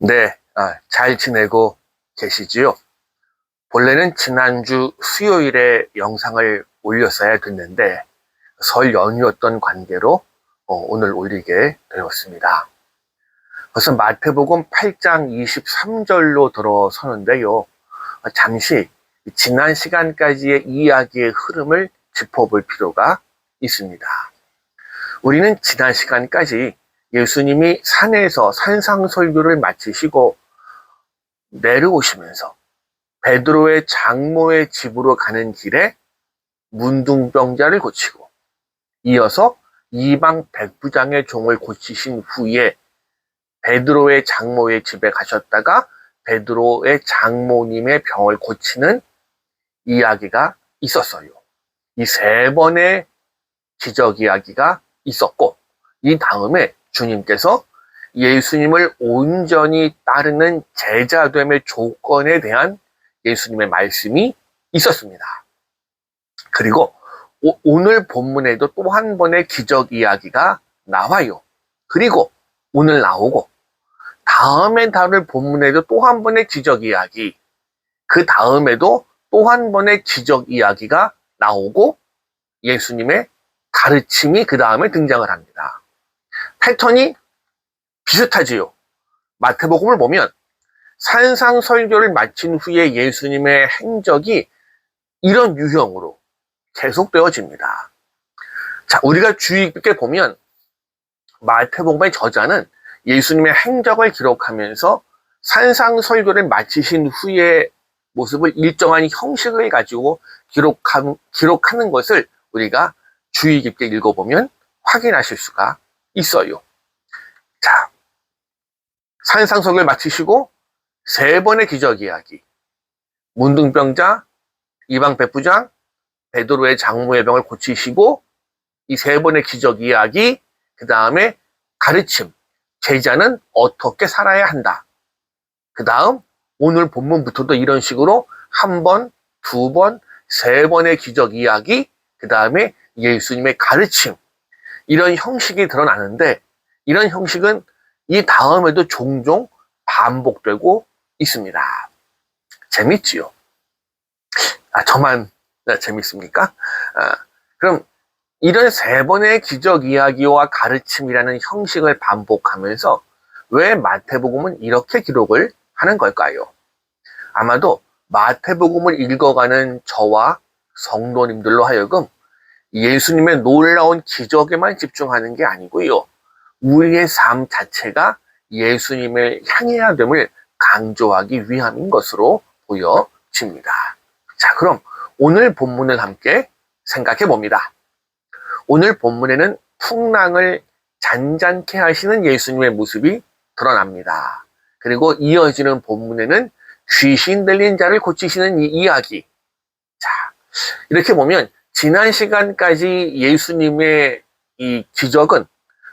네, 잘 지내고 계시지요? 본래는 지난주 수요일에 영상을 올렸어야 됐는데 설 연휴였던 관계로 오늘 올리게 되었습니다. 그래서 마태복음 8장 23절로 들어서는데요. 잠시 지난 시간까지의 이야기의 흐름을 짚어볼 필요가 있습니다. 우리는 지난 시간까지 예수님이 산에서 산상설교를 마치시고 내려오시면서 베드로의 장모의 집으로 가는 길에 문둥병자를 고치고 이어서 이방 백부장의 종을 고치신 후에 베드로의 장모의 집에 가셨다가 베드로의 장모님의 병을 고치는 이야기가 있었어요. 이 세 번의 기적 이야기가 있었고 이 다음에 주님께서 예수님을 온전히 따르는 제자됨의 조건에 대한 예수님의 말씀이 있었습니다. 그리고 오늘 본문에도 또 한 번의 기적 이야기가 나와요. 그리고 오늘 나오고 다음에 다룰 본문에도 또 한 번의 기적 이야기, 그 다음에도 또 한 번의 기적 이야기가 나오고 예수님의 가르침이 그 다음에 등장을 합니다. 패턴이 비슷하지요. 마태복음을 보면 산상설교를 마친 후에 예수님의 행적이 이런 유형으로 계속되어집니다. 자, 우리가 주의 깊게 보면 마태복음의 저자는 예수님의 행적을 기록하면서 산상설교를 마치신 후의 모습을 일정한 형식을 가지고 기록하는 것을 우리가 주의 깊게 읽어보면 확인하실 수가 있어요. 자, 산상설교를 마치시고 세 번의 기적 이야기, 문둥병자, 이방 백부장, 베드로의 장모의 병을 고치시고 이 세 번의 기적 이야기, 그 다음에 가르침, 제자는 어떻게 살아야 한다. 그 다음 오늘 본문부터도 이런 식으로 한 번, 두 번, 세 번의 기적 이야기, 그 다음에 예수님의 가르침, 이런 형식이 드러나는데 이런 형식은 이 다음에도 종종 반복되고 있습니다. 재밌지요? 저만 재밌습니까? 그럼 이런 세 번의 기적 이야기와 가르침이라는 형식을 반복하면서 왜 마태복음은 이렇게 기록을 하는 걸까요? 아마도 마태복음을 읽어가는 저와 성도님들로 하여금 예수님의 놀라운 기적에만 집중하는 게 아니고요. 우리의 삶 자체가 예수님을 향해야 됨을 강조하기 위함인 것으로 보여집니다. 자, 그럼 오늘 본문을 함께 생각해 봅니다. 오늘 본문에는 풍랑을 잔잔케 하시는 예수님의 모습이 드러납니다. 그리고 이어지는 본문에는 귀신 들린 자를 고치시는 이 이야기. 자, 이렇게 보면 지난 시간까지 예수님의 이 기적은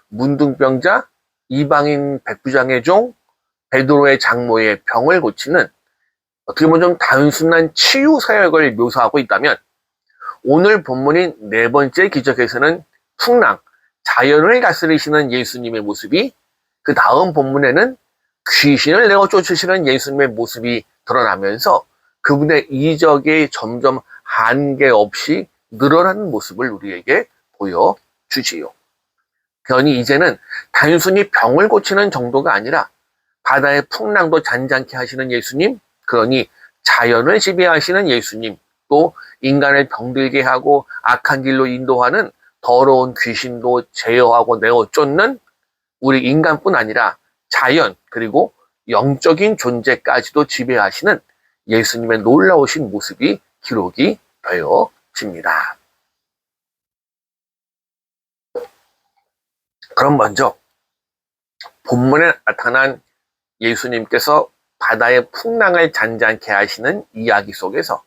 문둥병자, 이방인 백부장의 종, 베드로의 장모의 병을 고치는 어떻게 보면 좀 단순한 치유 사역을 묘사하고 있다면 오늘 본문인 네 번째 기적에서는 풍랑, 자연을 다스리시는 예수님의 모습이, 그 다음 본문에는 귀신을 내어 쫓으시는 예수님의 모습이 드러나면서 그분의 이적이 점점 한계 없이 늘어나는 모습을 우리에게 보여주지요. 그러니 이제는 단순히 병을 고치는 정도가 아니라 바다의 풍랑도 잔잔케 하시는 예수님, 그러니 자연을 지배하시는 예수님, 또 인간을 병들게 하고 악한 길로 인도하는 더러운 귀신도 제어하고 내어 쫓는 우리 인간뿐 아니라 자연 그리고 영적인 존재까지도 지배하시는 예수님의 놀라우신 모습이 기록이 되어집니다. 그럼 먼저 본문에 나타난 예수님께서 바다의 풍랑을 잔잔케 하시는 이야기 속에서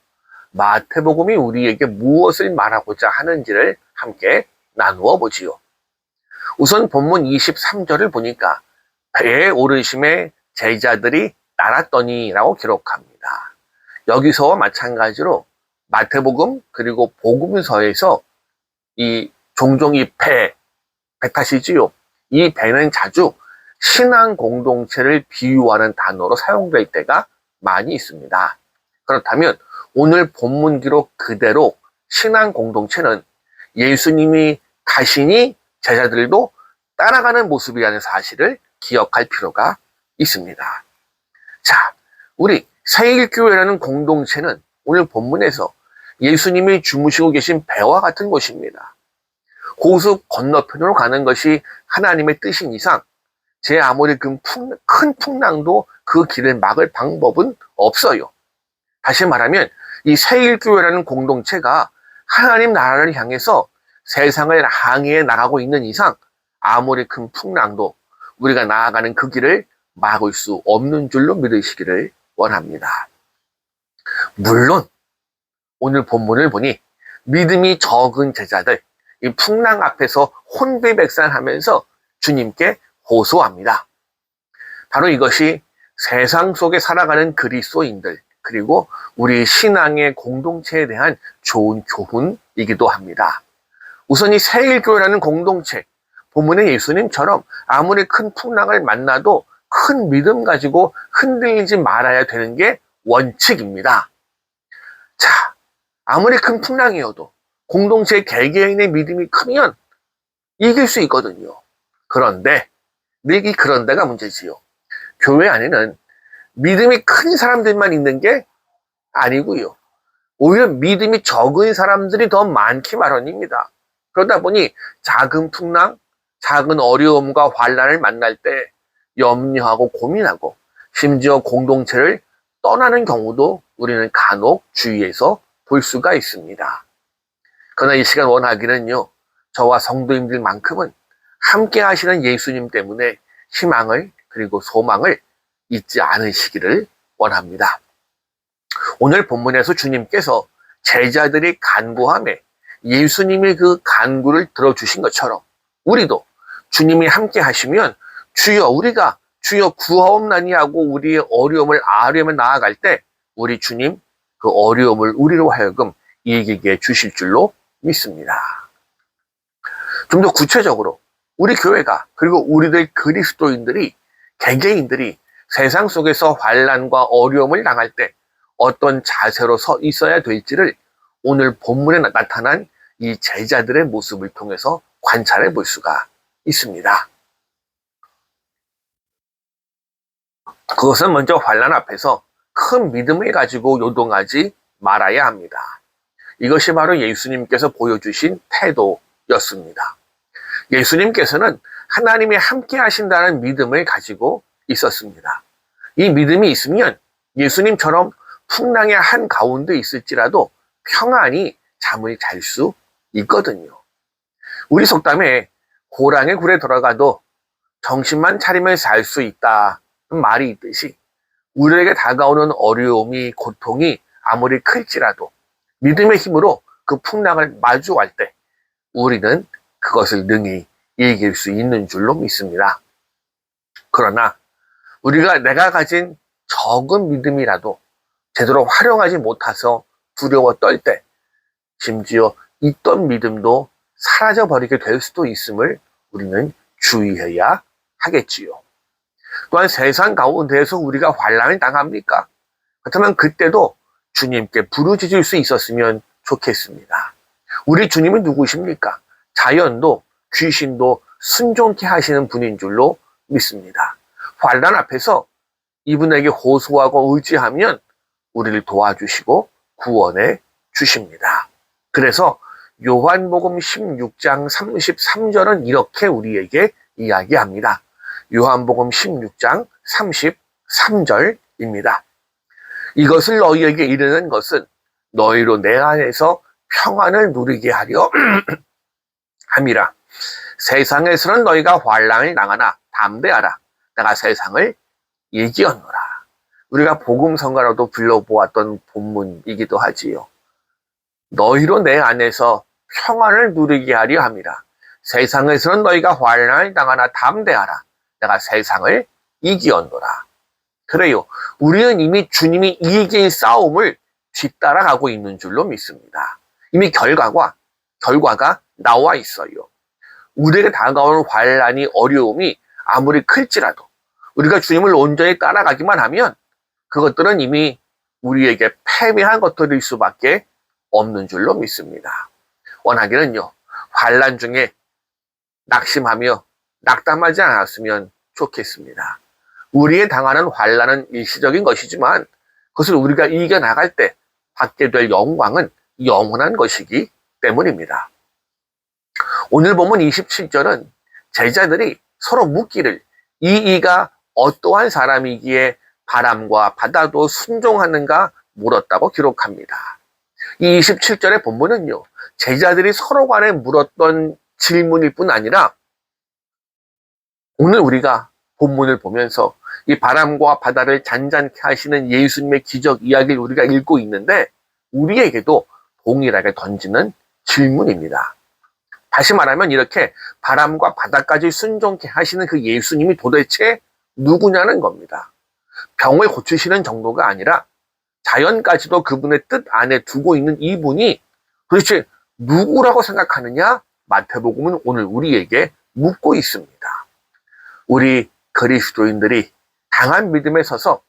마태복음이 우리에게 무엇을 말하고자 하는지를 함께 나누어 보지요. 우선 본문 23절을 보니까 배에 오르심에 제자들이 따랐더니 라고 기록합니다. 여기서와 마찬가지로 마태복음 그리고 복음서에서 종종 이 배 탓이지요. 이 배는 자주 신앙 공동체를 비유하는 단어로 사용될 때가 많이 있습니다. 그렇다면 오늘 본문 기록 그대로 신앙 공동체는 예수님이 가시니 제자들도 따라가는 모습이라는 사실을 기억할 필요가 있습니다. 자, 우리 새일교회라는 공동체는 오늘 본문에서 예수님이 주무시고 계신 배와 같은 곳입니다. 호수 건너편으로 가는 것이 하나님의 뜻인 이상 제 아무리 큰 풍랑도 그 길을 막을 방법은 없어요. 다시 말하면 이 새일교회라는 공동체가 하나님 나라를 향해서 세상을 항해해 나가고 있는 이상 아무리 큰 풍랑도 우리가 나아가는 그 길을 막을 수 없는 줄로 믿으시기를 원합니다. 물론 오늘 본문을 보니 믿음이 적은 제자들 이 풍랑 앞에서 혼비백산하면서 주님께 호소합니다. 바로 이것이 세상 속에 살아가는 그리스도인들 그리고 우리 신앙의 공동체에 대한 좋은 교훈이기도 합니다. 우선 이 새일교회라는 공동체 본문의 예수님처럼 아무리 큰 풍랑을 만나도 큰 믿음 가지고 흔들리지 말아야 되는 게 원칙입니다. 자, 아무리 큰 풍랑이어도 공동체 개개인의 믿음이 크면 이길 수 있거든요. 그런데 늘 이 그런데가 문제지요. 교회 안에는 믿음이 큰 사람들만 있는 게 아니고요. 오히려 믿음이 적은 사람들이 더 많기 마련입니다. 그러다 보니 작은 풍랑, 작은 어려움과 환난을 만날 때 염려하고 고민하고 심지어 공동체를 떠나는 경우도 우리는 간혹 주위에서 볼 수가 있습니다. 그러나 이 시간 원하기는요. 저와 성도님들만큼은 함께 하시는 예수님 때문에 희망을 그리고 소망을 잊지 않으시기를 원합니다. 오늘 본문에서 주님께서 제자들이 간구함에 예수님이 그 간구를 들어주신 것처럼 우리도 주님이 함께 하시면 주여 구하옵나니 하고 우리의 어려움을 아뢰며 나아갈 때 우리 주님 그 어려움을 우리로 하여금 이기게 해 주실 줄로 믿습니다. 좀 더 구체적으로 우리 교회가 그리고 우리들 그리스도인들이 개개인들이 세상 속에서 환난과 어려움을 당할 때 어떤 자세로 서 있어야 될지를 오늘 본문에 나타난 이 제자들의 모습을 통해서 관찰해 볼 수가 있습니다. 그것은 먼저 환난 앞에서 큰 믿음을 가지고 요동하지 말아야 합니다. 이것이 바로 예수님께서 보여주신 태도였습니다. 예수님께서는 하나님이 함께 하신다는 믿음을 가지고 있었습니다. 이 믿음이 있으면 예수님처럼 풍랑의 한가운데 있을지라도 평안히 잠을 잘 수 있거든요. 우리 속담에 고랑의 굴에 들어가도 정신만 차리면 살 수 있다 말이 있듯이 우리에게 다가오는 어려움이 고통이 아무리 클지라도 믿음의 힘으로 그 풍랑을 마주할 때 우리는 그것을 능히 이길 수 있는 줄로 믿습니다. 그러나 우리가 내가 가진 적은 믿음이라도 제대로 활용하지 못해서 두려워 떨 때 심지어 있던 믿음도 사라져버리게 될 수도 있음을 우리는 주의해야 하겠지요. 또한 세상 가운데에서 우리가 환난을 당합니까? 그렇다면 그때도 주님께 부르짖을 수 있었으면 좋겠습니다. 우리 주님은 누구십니까? 자연도 귀신도 순종케 하시는 분인 줄로 믿습니다. 환난 앞에서 이분에게 호소하고 의지하면 우리를 도와주시고 구원해 주십니다. 그래서 요한복음 16장 33절은 이렇게 우리에게 이야기합니다. 요한복음 16장 33절입니다. 이것을 너희에게 이르는 것은 너희로 내 안에서 평안을 누리게 하려 함이라. 세상에서는 너희가 환난을 당하나 담대하라. 내가 세상을 이기었노라. 우리가 복음성가로도 불러보았던 본문이기도 하지요. 너희로 내 안에서 평안을 누리게 하려 함이라. 세상에서는 너희가 환난을 당하나 담대하라. 내가 세상을 이기었노라. 그래요. 우리는 이미 주님이 이긴 싸움을 뒤따라가고 있는 줄로 믿습니다. 이미 결과가 나와 있어요. 우리에게 다가오는 환난이 어려움이 아무리 클지라도 우리가 주님을 온전히 따라가기만 하면 그것들은 이미 우리에게 패배한 것들일 수밖에 없는 줄로 믿습니다. 원하기는요, 환난 중에 낙심하며 낙담하지 않았으면 좋겠습니다. 우리의 당하는 환난은 일시적인 것이지만 그것을 우리가 이겨나갈 때 받게 될 영광은 영원한 것이기 때문입니다. 오늘 본문 27절은 제자들이 서로 묻기를 이가 어떠한 사람이기에 바람과 바다도 순종하는가 물었다고 기록합니다. 이 27절의 본문은요, 제자들이 서로 간에 물었던 질문일 뿐 아니라 오늘 우리가 본문을 보면서 이 바람과 바다를 잔잔케 하시는 예수님의 기적 이야기를 우리가 읽고 있는데 우리에게도 동일하게 던지는 질문입니다. 다시 말하면 이렇게 바람과 바다까지 순종케 하시는 그 예수님이 도대체 누구냐는 겁니다. 병을 고치시는 정도가 아니라 자연까지도 그분의 뜻 안에 두고 있는 이분이 도대체 누구라고 생각하느냐? 마태복음은 오늘 우리에게 묻고 있습니다. 우리 그리스도인들이 강한 믿음에 서서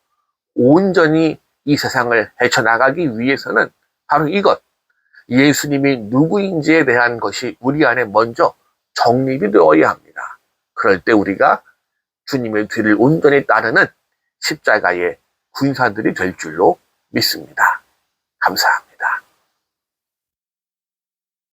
온전히 이 세상을 헤쳐나가기 위해서는 바로 이것, 예수님이 누구인지에 대한 것이 우리 안에 먼저 정립이 되어야 합니다. 그럴 때 우리가 주님의 뒤를 온전히 따르는 십자가의 군사들이 될 줄로 믿습니다. 감사합니다.